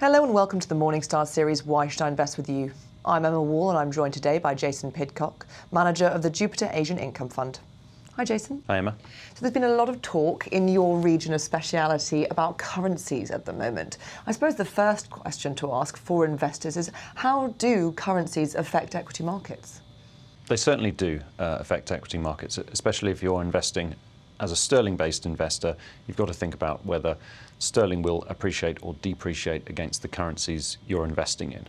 Hello and welcome to the Morningstar series, Why Should I Invest With You? I'm Emma Wall and I'm joined today by Jason Pidcock, manager of the Jupiter Asian Income Fund. Hi Jason. Hi Emma. So there's been a lot of talk in your region of speciality about currencies at the moment. I suppose the first question to ask for investors is, how do currencies affect equity markets? They certainly do affect equity markets, especially if you're investing as a sterling-based investor. You've got to think about whether sterling will appreciate or depreciate against the currencies you're investing in.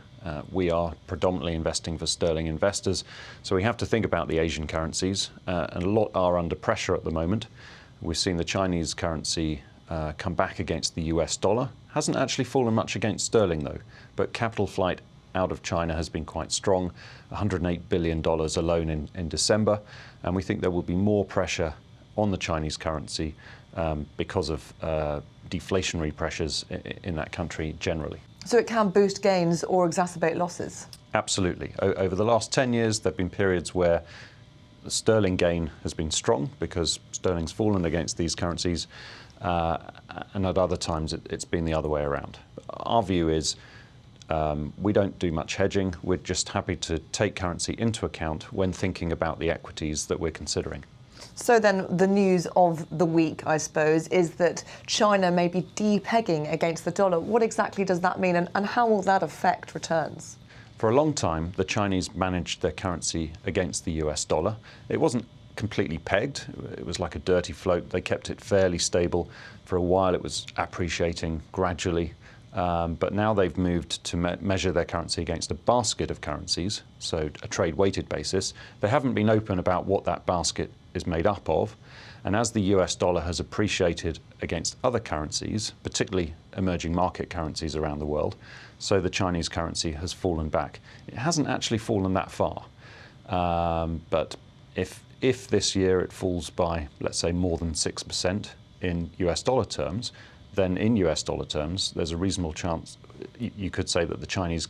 We are predominantly investing for sterling investors, so we have to think about the Asian currencies, and a lot are under pressure at the moment. We've seen the Chinese currency come back against the US dollar. Hasn't actually fallen much against sterling though, but capital flight out of China has been quite strong, $108 billion alone in December, and we think there will be more pressure on the Chinese currency because of deflationary pressures in that country generally. So it can boost gains or exacerbate losses? Absolutely. Over the last 10 years, there have been periods where the sterling gain has been strong because sterling's fallen against these currencies, and at other times it's been the other way around. Our view is we don't do much hedging. We're just happy to take currency into account when thinking about the equities that we're considering. So then the news of the week, I suppose, is that China may be de-pegging against the dollar. What exactly does that mean, and how will that affect returns? For a long time, the Chinese managed their currency against the US dollar. It wasn't completely pegged. It was like a dirty float. They kept it fairly stable. For a while, it was appreciating gradually. But now they've moved to measure their currency against a basket of currencies, so a trade-weighted basis. They haven't been open about what that basket is made up of. And as the US dollar has appreciated against other currencies, particularly emerging market currencies around the world, so the Chinese currency has fallen back. It hasn't actually fallen that far. But if this year it falls by, let's say, more than 6% in US dollar terms, then in US dollar terms, there's a reasonable chance you could say that the Chinese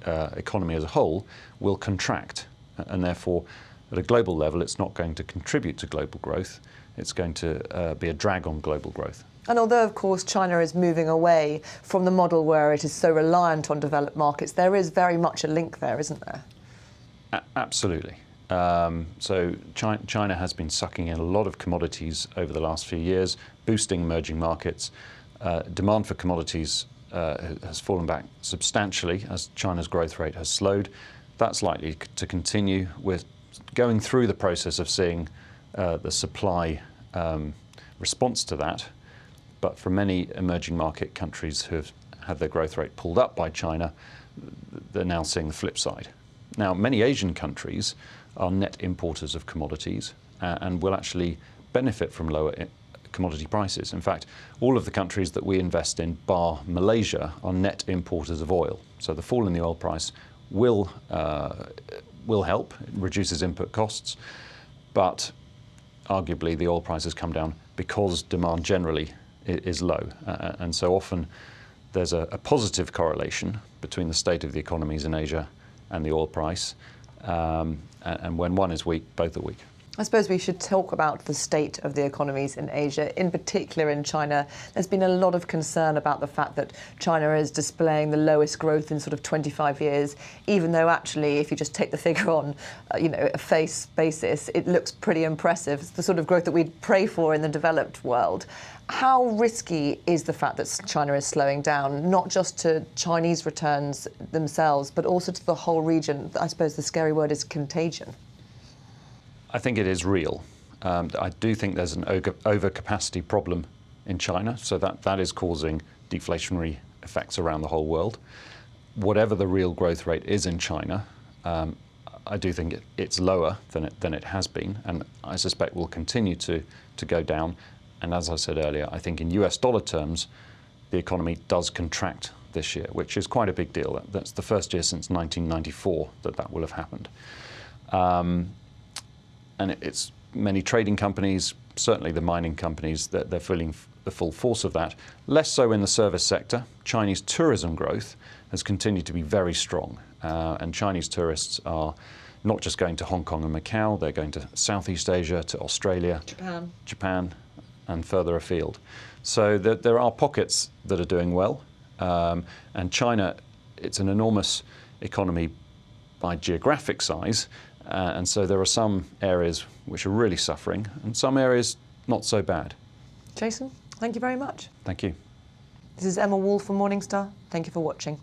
economy as a whole will contract. And therefore, at a global level, it's not going to contribute to global growth. It's going to be a drag on global growth. And although, of course, China is moving away from the model where it is so reliant on developed markets, there is very much a link there, isn't there? Absolutely. So China has been sucking in a lot of commodities over the last few years, boosting emerging markets. Demand for commodities has fallen back substantially as China's growth rate has slowed. That's likely to continue. We're going through the process of seeing the supply response to that. But for many emerging market countries who have had their growth rate pulled up by China, they're now seeing the flip side. Now, many Asian countries are net importers of commodities and will actually benefit from lower commodity prices. In fact, all of the countries that we invest in, bar Malaysia, are net importers of oil. So the fall in the oil price will help. It reduces input costs, but arguably the oil price has come down because demand generally is low. And so often there's a positive correlation between the state of the economies in Asia and the oil price. And when one is weak, both are weak. I suppose we should talk about the state of the economies in Asia, in particular in China. There's been a lot of concern about the fact that China is displaying the lowest growth in sort of 25 years, even though actually, if you just take the figure on, a face basis, it looks pretty impressive. It's the sort of growth that we'd pray for in the developed world. How risky is the fact that China is slowing down, not just to Chinese returns themselves, but also to the whole region? I suppose the scary word is contagion. I think it is real. I do think there's an overcapacity problem in China, so that is causing deflationary effects around the whole world. Whatever the real growth rate is in China, I do think it's lower than it has been, and I suspect will continue to go down. And as I said earlier, I think in US dollar terms, the economy does contract this year, which is quite a big deal. That's the first year since 1994 that will have happened. And it's many trading companies, certainly the mining companies, that they're feeling the full force of that. Less so in the service sector. Chinese tourism growth has continued to be very strong. And Chinese tourists are not just going to Hong Kong and Macau, they're going to Southeast Asia, to Australia, Japan, and further afield. So there are pockets that are doing well. And China, it's an enormous economy by geographic size, and so there are some areas which are really suffering and some areas not so bad. Jason, thank you very much. Thank you. This is Emma Wall from Morningstar. Thank you for watching.